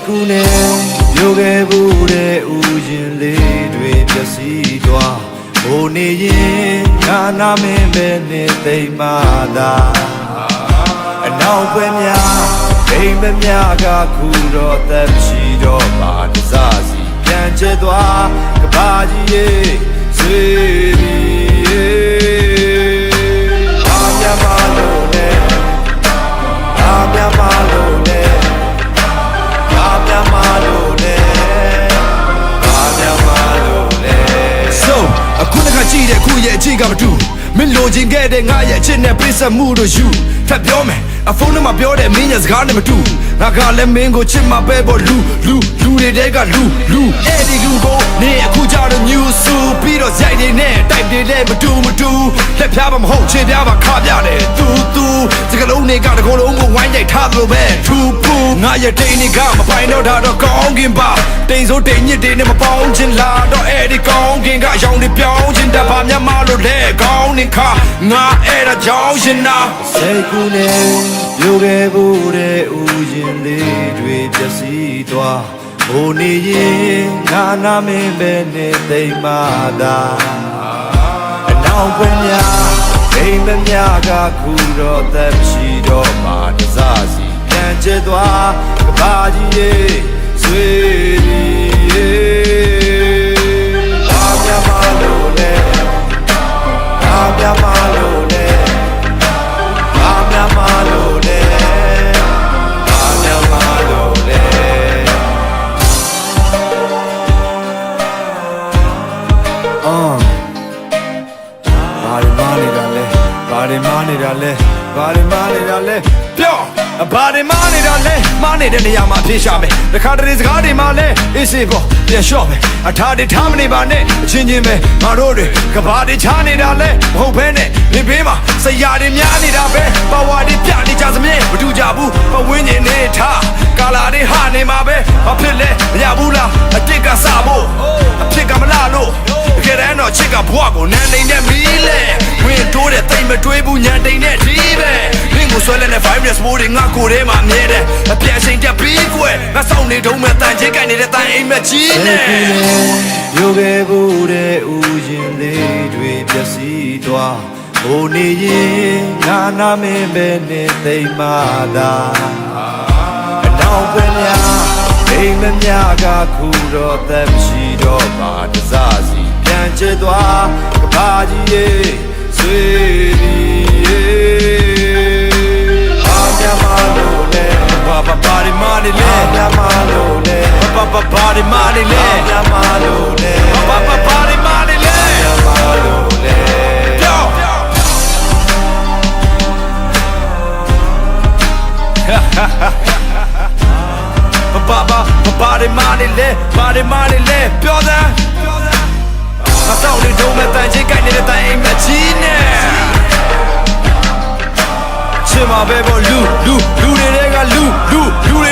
ကူနဲ့မျိုးခဲ့ဘူးတဲ့ဥယျာဉ်လေးတွေပျက်စီးသွားဟိုနေရင်ငါနာမင်းပဲနဲ့သိမ့်မှသာအနောက်ဘက်များအိမ်မများကခုတော့သက်ရှိတော့ပါတစားစီပြန်ကျသွားကဘာကြီးရဲ့ဆွေပြီးအာမြမလို့နဲ့အာမြမလို့နဲ့အာမြမလို့နဲ့အာမြမလို့နဲ့ So အခုတစ်ခါကြည့်တဲ့ခုရဲ့အချိန်ကမတူမင်းလိုချင်ခဲ့တဲ့ငါရဲ့အချက်နဲ့ပြစ်ဆက်မှုတို့ယူထပ်ပြောမယ်အဖုန်းနဲ့မပြောတဲ့မင်းရဲ့စကားနဲ့မတူငါကလည်းမင်းကိုချစ်မှာပဲပေါ့လူတွေတဲကလူအဲ့ဒီလူကိုနေအခုကြတော့ new စုပြီးတော့ရိုက်နေနဲ့တိုက်တွေလည်းမတူလက်ဖြားပါမဟုတ်ခြေပြားပါခါပြတယ်သူစကလုံးတွေကတကောလုံးကိုဝိုင်းရိုက်ထားသလိုပဲထူပူငါရဲ့တိန်တွေကမပိုင်တော့တာတော့ကောင်းကင်ပါတိန်စိုးတိန်ညစ်တွေနဲ့မပေါင်းချင်လာတော့အဲ့ဒီကောင်းကင်ကအယောင်တွေပြောင်းချင်တတ်ပါမြတ်မလို့လဲကောင်းနေခါငါအဲ့ဒါကြောင့်ရှင်နာ စိတ်ကူးနဲ့မျိုးခဲ့ဘူးတဲ့ဥယျာဉ်လေးတွေပျက်စီးသွားဟိုနေရင်ငါနာမင်းပဲနဲ့သိမ့်မှသာအနောက်ဘက်များအိမ်မများကခုတော့သက်ရှိတော့ပါတစားစီပြန်ကျသွားကဘာကြီးရဲ့ဆွေပြီးအာမြမလို့နဲ့အာမြမလို့နဲ့အာမြမလို့နဲ့အာမြမလို့နဲ့ဘာတွေမာနေတာလဲပြောဘာတွေမာနေတာလဲမာနေတဲ့နေရာမှာဖြေရှာမယ်တခါတလေစကားတွေမှာလဲအေးစေပေါ့ပြန်လျှော့မယ်အထားတွေထားမနေပါနဲ့အချင်းချင်းပဲငါတို့တွေကဘာတွေချနေတာလဲမဟုတ်ဘဲနဲ့လင်ဘေးမှာစရာတွေများနေတာပဲပါဝါတွေပြနေကြစမြဲမတူကြဘူးပဝင်းကျင်နေထားကာလာတွေဟာနေမှာပဲဘာဖြစ်လဲမရဘူးလားအတစ်ကစဖို့အဖြစ်ကမလာလို့တကယ်တမ်းတော့ချစ်ကဘွားကိုနန်းနေနဲ့မီးလဲဝင်တိုးတဲ့တိမ်မတွေးဘူးညံတိမ်နဲ့ဒီပဲမင်းကိုဆွဲလဲတဲ့ virus မိုးတွေငါကိုယ်ထဲမှာမြဲတယ်အပြည့်အချိန်တက်ပြီးကွယ်ငါစောင့်နေတုံးမဲ့တန်ချင်းကိုင်နေတဲ့တန်အိမ်မက်ကြီးနဲ့မျိုးခဲ့ဘူးတဲ့ဥယျာဉ်လေးတွေပျက်စီးသွားဟိုနေရင်ငါနာမင်းပဲနဲ့သိမ့်မှသာအနောက်ဘက်များအိမ်မများကခုတော့သက်ရှိတော့ပါတစားစီပြန်ကျသွားကဘာကြီးရဲ့ဆွေပြီးအာမြမလို့နဲ့ဘာဒီမာနေလဲအာမြမလို့နဲ့ဘာဒီမာနေလဲအာမြမလို့နဲ့ဘာဒီမာနေလဲအာမြမလို့နဲ့ပြောဘာဒီမာနေလဲပြောစမ်းငါစောင့်နေတုံးမဲ့တန်ချင်းကိုက်နေတဲ့တိုင်အိမ်မက်ကြီးနဲ့ချင်မှာပဲပေါ့လူတွေကလူတွေ